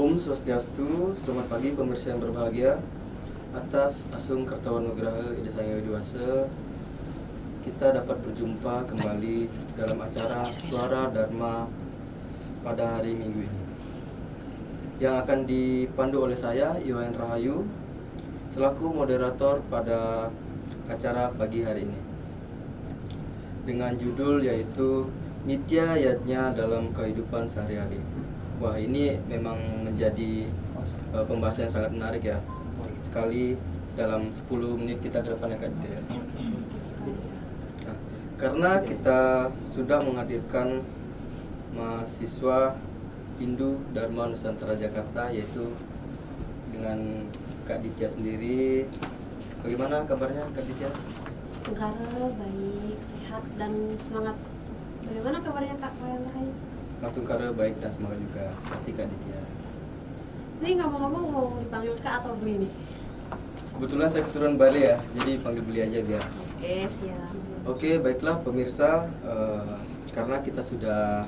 Om Swastiastu, selamat pagi pemirsa yang berbahagia. Atas Asung Kertawanugraha Ida Sang Hyang Widi Wasa, kita dapat berjumpa kembali dalam acara Suara Dharma pada hari Minggu ini, yang akan dipandu oleh saya, Yohan Rahayu, selaku moderator pada acara pagi hari ini, dengan judul yaitu Nitya Yatnya dalam Kehidupan Sehari-hari. Wah, ini memang menjadi pembahasan yang sangat menarik ya. Sekali dalam 10 menit kita ke depan ya Kak Dita. Nah, karena kita sudah menghadirkan mahasiswa Hindu Dharma Nusantara Jakarta, yaitu dengan Kak Ditya sendiri. Bagaimana kabarnya Kak Ditya? Setengkara, baik, sehat, dan semangat. Bagaimana kabarnya Kak Wayan Rahayu? Mas Tungkara baik dan semangat juga seperti Kak Ditya. Ini ngomong-ngomong mau dipanggil Kak atau Beli nih? Kebetulan saya keturunan Bali ya, jadi panggil Beli aja biar. Oke, siap. Oke, baiklah pemirsa, karena kita sudah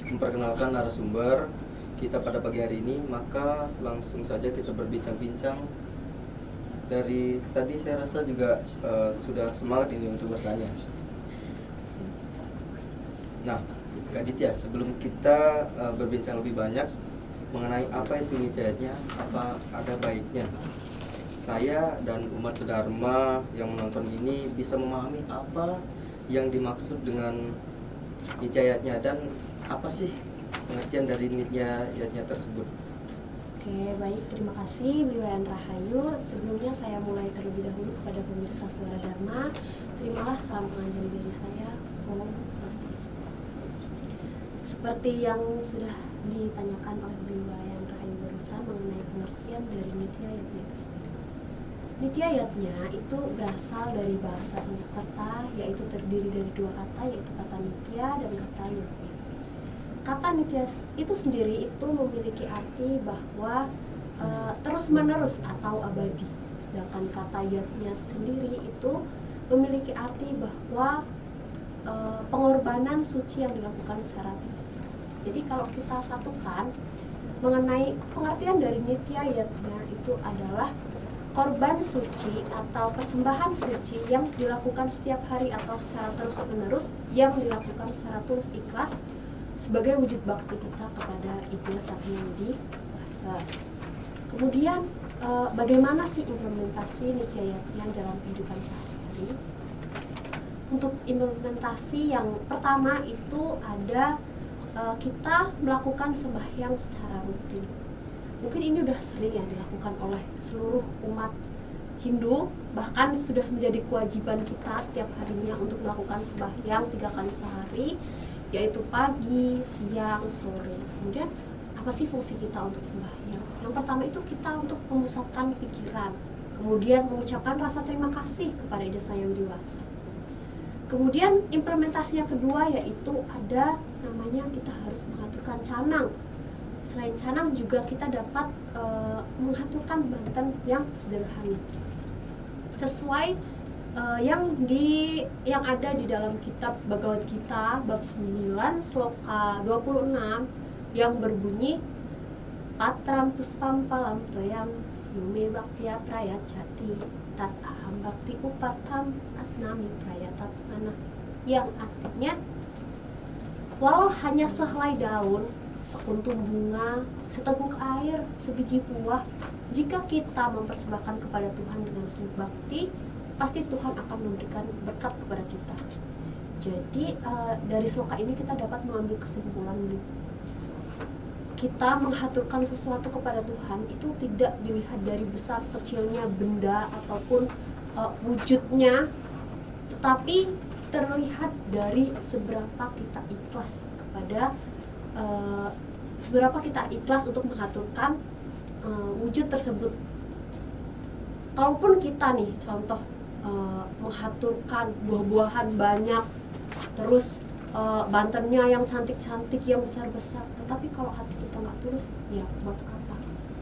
memperkenalkan narasumber kita pada pagi hari ini, maka langsung saja kita berbincang-bincang. Dari tadi saya rasa juga sudah semangat ini untuk bertanya. Nah, Kak Ditya, sebelum kita berbincang lebih banyak mengenai apa itu Nitya Yatnya, apa ada baiknya saya dan umat sedharma yang menonton ini bisa memahami apa yang dimaksud dengan Nitya Yatnya dan apa sih pengertian dari Nitya Yatnya tersebut. Oke, baik, terima kasih Beli Wayan Rahayu. Sebelumnya saya mulai terlebih dahulu kepada pemirsa Suara Dharma. Terimalah salam penganjali dari saya, Om Swastiastu. Seperti yang sudah ditanyakan oleh Beli Wayan Rahayu barusan mengenai pengertian dari Nitya Yatnya itu sendiri. Nitya Yatnya itu berasal dari bahasa Sanskerta, yaitu terdiri dari dua kata, yaitu kata Nitya dan kata Yatnya. Kata Nitya itu sendiri itu memiliki arti bahwa terus-menerus atau abadi. Sedangkan kata Yatnya sendiri itu memiliki arti bahwa pengorbanan suci yang dilakukan secara terus-menerus. Jadi kalau kita satukan mengenai pengertian dari Nitya Yatnya itu adalah korban suci atau persembahan suci yang dilakukan setiap hari atau secara terus-menerus, yang dilakukan secara tulus ikhlas sebagai wujud bakti kita kepada Ida Sang Hyang Widi Wasa. Kemudian bagaimana sih implementasi Nitya Yatnya dalam kehidupan sehari-hari? Untuk implementasi yang pertama itu ada kita melakukan sembahyang secara rutin. Mungkin ini udah sering yang dilakukan oleh seluruh umat Hindu, bahkan sudah menjadi kewajiban kita setiap harinya untuk melakukan sembahyang 3 kali sehari, yaitu pagi, siang, sore. Kemudian apa sih fungsi kita untuk sembahyang? Yang pertama itu kita untuk memusatkan pikiran, kemudian mengucapkan rasa terima kasih kepada Ida Sang Hyang Widi Wasa. Kemudian implementasi yang kedua yaitu ada namanya kita harus mengaturkan canang. Selain canang juga kita dapat mengaturkan banten yang sederhana sesuai yang ada di dalam kitab Bhagavad Gita bab 9 sloka 26 yang berbunyi Patram puspam palam toyam yume bhaktiya prayacati tat aham bhakti upatam asnami prayatat manah, yang artinya walau hanya sehelai daun, sekuntum bunga, seteguk air, sebiji buah, jika kita mempersembahkan kepada Tuhan dengan penuh bakti, pasti Tuhan akan memberikan berkat kepada kita. Jadi dari sloka ini kita dapat mengambil kesimpulan kita menghaturkan sesuatu kepada Tuhan itu tidak dilihat dari besar kecilnya benda ataupun wujudnya, tetapi terlihat dari seberapa kita ikhlas kepada seberapa kita ikhlas untuk menghaturkan wujud tersebut. Kalaupun kita nih contoh menghaturkan buah-buahan banyak, terus bantennya yang cantik-cantik, yang besar-besar, tetapi kalau hati kita nggak tulus, ya buat apa?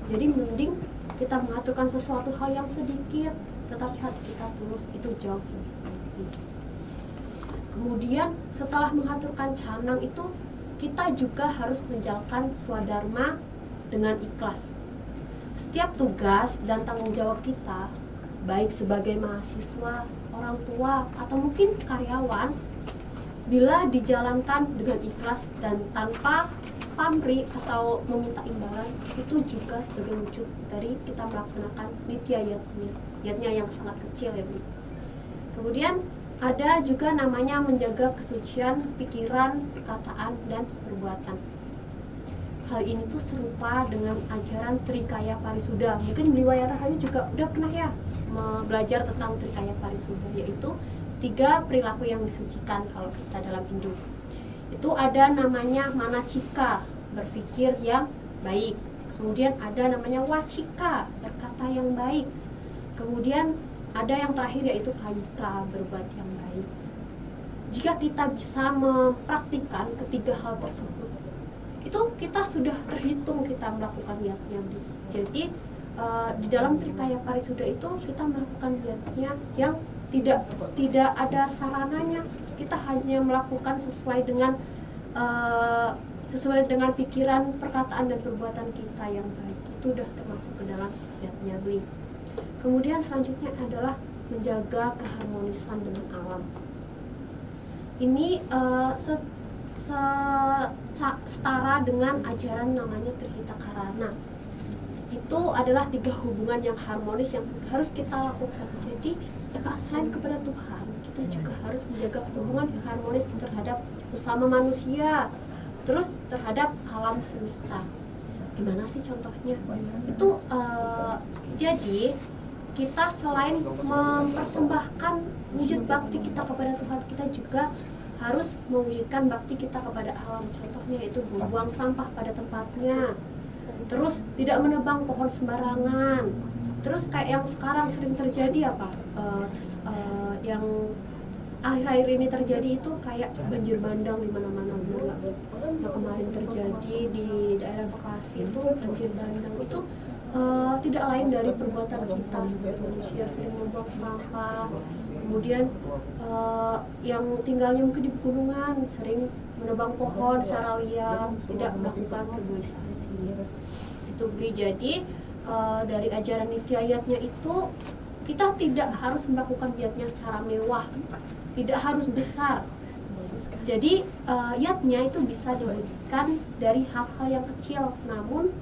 Jadi mending kita mengaturkan sesuatu hal yang sedikit, tetapi hati kita tulus, itu jauh lebih baik. Kemudian setelah mengaturkan canang itu, kita juga harus menjalankan swadharma dengan ikhlas. Setiap tugas dan tanggung jawab kita, baik sebagai mahasiswa, orang tua, atau mungkin karyawan, bila dijalankan dengan ikhlas dan tanpa pamrih atau meminta imbalan, itu juga sebagai wujud dari kita melaksanakan nitya yatnya. Yatnya yang sangat kecil ya Bu. Kemudian ada juga namanya menjaga kesucian pikiran, perkataan, dan perbuatan. Hal ini tuh serupa dengan ajaran Trikaya Parisuda. Mungkin Bliwayang Rahayu juga udah pernah ya belajar tentang Trikaya Parisuda, yaitu 3 perilaku yang disucikan kalau kita dalam Hindu. Itu ada namanya manacika, berpikir yang baik. Kemudian ada namanya wacika, berkata yang baik. Kemudian ada yang terakhir yaitu kayika, berbuat yang baik. Jika kita bisa mempraktikkan ketiga hal tersebut, itu kita sudah terhitung kita melakukan niatnya. Jadi di dalam Trikaya Parisuda itu kita melakukan niatnya yang tidak ada sarananya. Kita hanya melakukan sesuai dengan pikiran, perkataan, dan perbuatan kita yang baik. Itu sudah termasuk ke dalam niatnya Bli. Kemudian selanjutnya adalah menjaga keharmonisan dengan alam. Ini setara dengan ajaran namanya Trihita Karana. Itu adalah 3 hubungan yang harmonis yang harus kita lakukan. Jadi selain kepada Tuhan, kita juga harus menjaga hubungan yang harmonis terhadap sesama manusia, terus terhadap alam semesta. Gimana sih contohnya? Itu jadi kita selain mempersembahkan wujud bakti kita kepada Tuhan, kita juga harus mewujudkan bakti kita kepada alam. Contohnya itu membuang sampah pada tempatnya, terus tidak menebang pohon sembarangan. Terus kayak yang sekarang sering terjadi apa? Yang akhir-akhir ini terjadi itu kayak banjir bandang di mana-mana, benar nggak? Yang kemarin terjadi di daerah Bekasi itu banjir bandang itu tidak lain dari perbuatan kita sebagai manusia, sering membuang sampah. Kemudian yang tinggalnya mungkin di pegunungan sering menebang pohon secara liar, tidak melakukan reboisasi. Itu Bli. Jadi dari ajaran nitya-yatnya itu kita tidak harus melakukan yatnya secara mewah, tidak harus besar. Jadi yatnya itu bisa diwujudkan dari hal-hal yang kecil, namun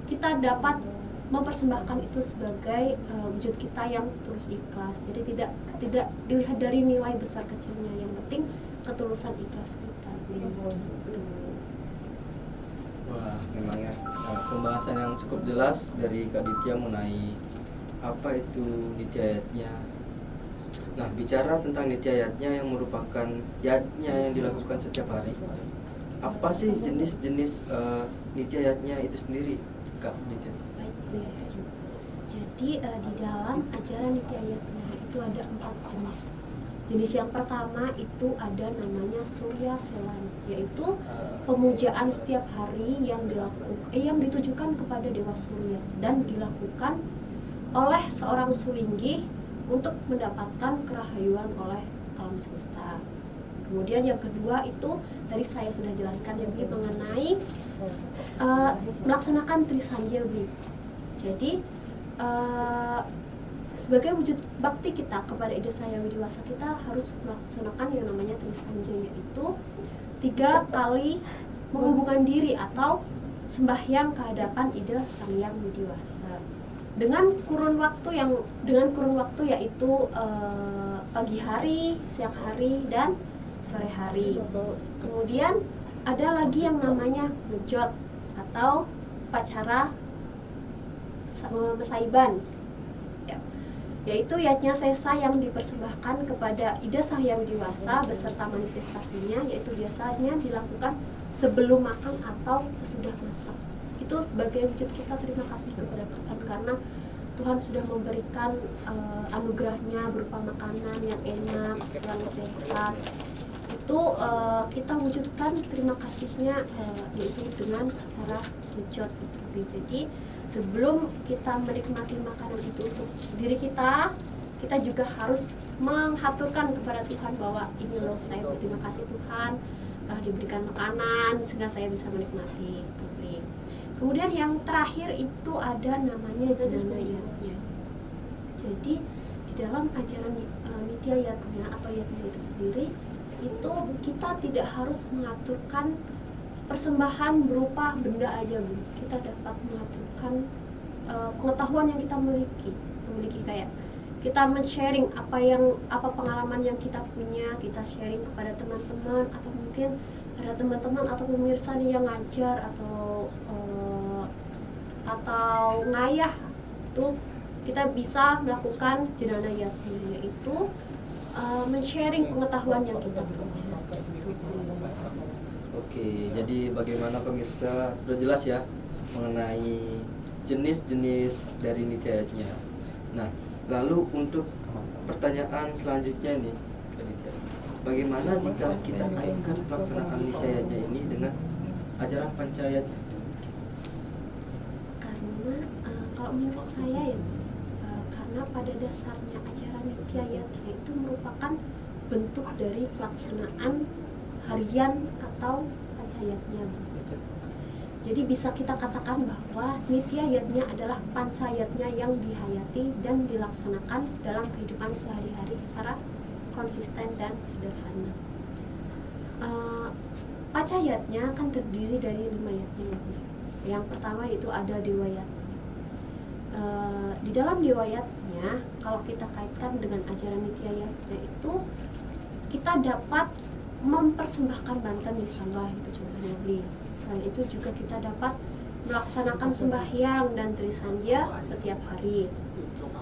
kita dapat mempersembahkan itu sebagai wujud kita yang tulus ikhlas. Jadi tidak dilihat dari nilai besar kecilnya, yang penting ketulusan ikhlas kita. Wah, memang ya pembahasan yang cukup jelas dari Kak Ditya mengenai apa itu nityayatnya. Nah, bicara tentang nityayatnya yang merupakan yatnya yang dilakukan setiap hari, apa sih jenis-jenis nityayatnya itu sendiri, Kak Ditya? Baik, jadi di dalam ajaran nityayatnya itu ada 4 jenis. Jenis yang pertama itu ada namanya Surya Sewan, yaitu pemujaan setiap hari yang ditujukan kepada Dewa Surya dan dilakukan oleh seorang sulinggih untuk mendapatkan kerahayuan oleh alam semesta. Kemudian yang kedua itu tadi saya sudah jelaskan yang mengenai melaksanakan Trisanja. Jadi sebagai wujud bakti kita kepada Ida Saya Widiwasa, kita harus melaksanakan yang namanya Trisanja, yaitu 3 kali menghubungkan diri atau sembahyang kehadapan Ida Sang Hyang Widiwasa dengan kurun waktu yaitu pagi hari, siang hari, dan sore hari. Kemudian ada lagi yang namanya mejot atau pacara mesaiban, yaitu yatnya sesa yang dipersembahkan kepada Ida Sang Hyang Widiwasa beserta manifestasinya, yaitu biasanya dilakukan sebelum makan atau sesudah masak. Itu sebagai wujud kita terima kasih kepada Tuhan karena Tuhan sudah memberikan anugerahnya berupa makanan yang enak, yang sehat. Itu kita wujudkan terima kasihnya yaitu dengan cara mejot gitu. Jadi sebelum kita menikmati makanan itu untuk diri kita, kita juga harus menghaturkan kepada Tuhan bahwa ini loh, saya berterima kasih Tuhan telah diberikan makanan sehingga saya bisa menikmati itu. Kemudian yang terakhir itu ada namanya Jnana Yatnya. Jadi di dalam ajaran Nitya Yatnya atau Yatnya itu sendiri, itu kita tidak harus mengaturkan persembahan berupa benda aja, Bu. Kita dapat mengaturkan pengetahuan yang kita memiliki kayak kita men-sharing apa pengalaman yang kita punya, kita sharing kepada teman-teman, atau mungkin ada teman-teman atau pemirsa nih yang ngajar atau ngayah, tuh kita bisa melakukan Jnana Yatnya, yaitu men-sharing pengetahuan yang kita punya. Oke, jadi bagaimana pemirsa, sudah jelas ya mengenai jenis-jenis dari Nitya Yatnya. Nah, lalu untuk pertanyaan selanjutnya nih, bagaimana jika kita kaitkan pelaksanaan Nitya Yatnya ini dengan ajaran Pancayatnya? Karena kalau menurut saya ya, karena pada dasarnya ajaran Nitya Yatnya itu merupakan bentuk dari pelaksanaan harian atau Pancayatnya. Jadi bisa kita katakan bahwa Nitya Yatnya adalah Pancayatnya yang dihayati dan dilaksanakan dalam kehidupan sehari-hari secara konsisten dan sederhana. Pancayatnya kan terdiri dari 5 yatnya ya. Yang pertama itu ada Dewa Yatnya. Di dalam Dewa Yatnya, kalau kita kaitkan dengan ajaran Nitya Yatnya itu, kita dapat mempersembahkan banten di sawah, itu contohnya beli. Selain itu juga kita dapat melaksanakan sembahyang dan trisandya setiap hari.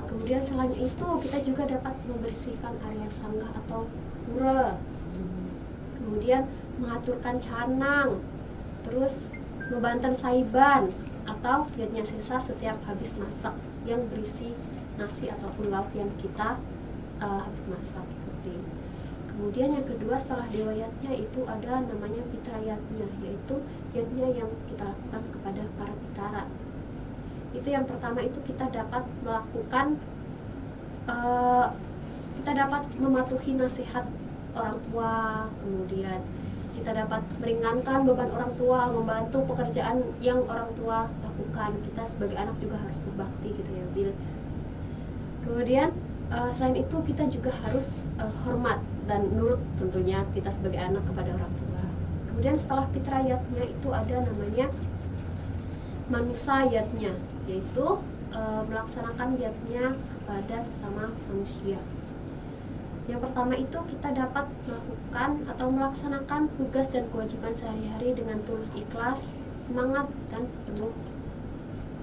Kemudian selain itu kita juga dapat membersihkan area sanggah atau pura. Kemudian mengaturkan canang, terus membanten saiban atau yatnya sisa setiap habis masak yang berisi nasi ataupun lauk yang kita habis masak seperti. Kemudian yang kedua setelah Dewa Yatnya itu ada namanya Pitra Yatnya, yaitu yatnya yang kita lakukan kepada para pitara. Itu yang pertama itu kita dapat melakukan kita dapat mematuhi nasihat orang tua, kemudian kita dapat meringankan beban orang tua, membantu pekerjaan yang orang tua lakukan. Kita sebagai anak juga harus berbakti gitu ya, Bil. Kemudian selain itu kita juga harus hormat dan nurut tentunya kita sebagai anak kepada orang tua. Kemudian setelah Pitra Yatnya itu ada namanya Manusa Yatnya, yaitu melaksanakan yatnya kepada sesama manusia. Yang pertama itu kita dapat melakukan atau melaksanakan tugas dan kewajiban sehari-hari dengan tulus ikhlas, semangat dan penuh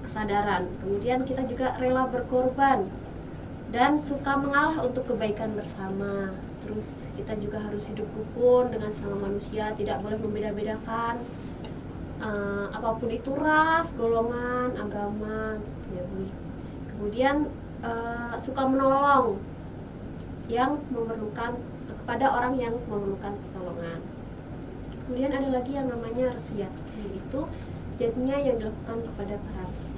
kesadaran. Kemudian kita juga rela berkorban dan suka mengalah untuk kebaikan bersama. Terus kita juga harus hidup rukun dengan sesama manusia, tidak boleh membeda-bedakan apapun itu ras, golongan, agama gitu ya, Bu. Kemudian suka menolong yang memerlukan kepada orang yang memerlukan pertolongan. Kemudian ada lagi yang namanya Resi Yatnya, yaitu yatnya yang dilakukan kepada para resi.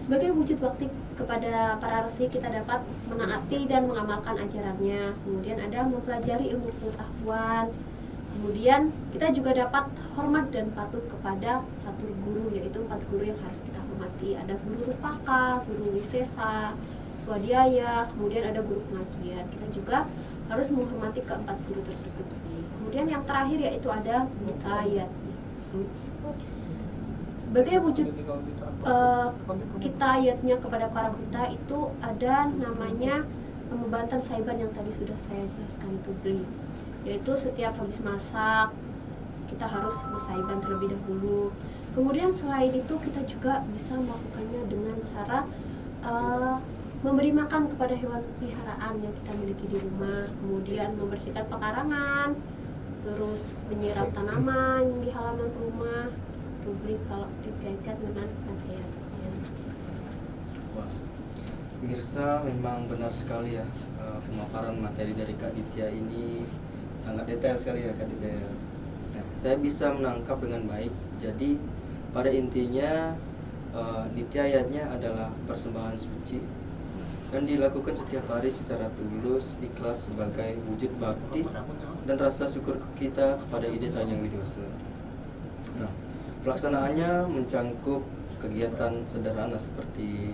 Sebagai wujud bakti kepada para resi, kita dapat menaati dan mengamalkan ajarannya. Kemudian ada mempelajari ilmu pengetahuan. Kemudian kita juga dapat hormat dan patuh kepada catur guru, yaitu 4 guru yang harus kita hormati. Ada guru Rupaka, guru Wisesa, Swadhyaya, kemudian ada guru pengajian. Kita juga harus menghormati keempat guru tersebut. Kemudian yang terakhir yaitu ada Buta Yatnya. Sebagai wujud kita yatnya kepada para buta itu ada namanya membantan saiban yang tadi sudah saya jelaskan itu, Bli. Yaitu setiap habis masak kita harus mesaiban terlebih dahulu. Kemudian selain itu kita juga bisa melakukannya dengan cara memberi makan kepada hewan peliharaan yang kita miliki di rumah, kemudian membersihkan pekarangan, terus menyiram tanaman di halaman rumah. Itu, Bli, kalau dikaitkan dengan Pancayatnya. Wah, pemirsa, memang benar sekali ya, pemaparan materi dari Kak Ditya ini sangat detail sekali ya, Kak Ditya. Nah, saya bisa menangkap dengan baik. Jadi pada intinya Nitya Yatnya adalah persembahan suci dan dilakukan setiap hari secara tulus, ikhlas sebagai wujud bakti dan rasa syukur kita kepada Ide Sang Yang Widiwasa. Nah, pelaksanaannya mencangkup kegiatan sederhana seperti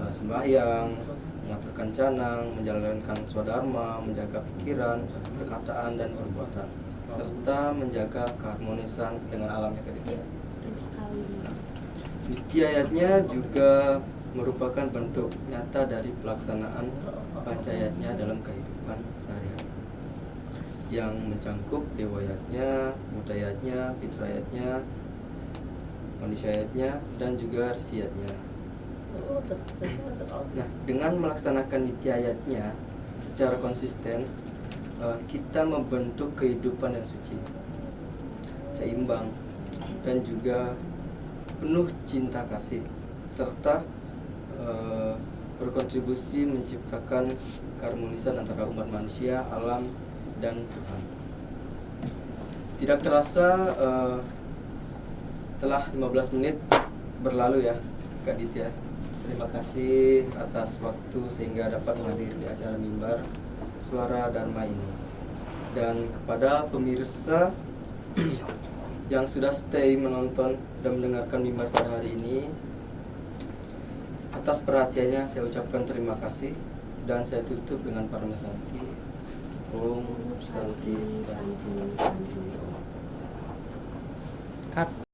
sembahyang, mengaturkan canang, menjalankan swadharma, menjaga pikiran, perkataan dan perbuatan, serta menjaga keharmonisan dengan alam ya Kak Dita. Ya, betul sekali. Nityayatnya juga merupakan bentuk nyata dari pelaksanaan pancayatnya dalam kehidupan sehari-hari, yang mencangkup dewayatnya, budayatnya, fitrayatnya, manusiayatnya, dan juga rsiatnya. Nah, dengan melaksanakan nityayatnya secara konsisten, kita membentuk kehidupan yang suci, seimbang, dan juga penuh cinta kasih, serta berkontribusi menciptakan keharmonisan antara umat manusia, alam, dan Tuhan. Tidak terasa telah 15 menit berlalu ya Kak Ditya. Terima kasih atas waktu sehingga dapat menghadiri acara mimbar Suara Dharma ini. Dan kepada pemirsa yang sudah stay menonton dan mendengarkan mimbar pada hari ini, atas perhatiannya saya ucapkan terima kasih, dan saya tutup dengan Paramesanti. Om Santi Santi. Santi. Cut.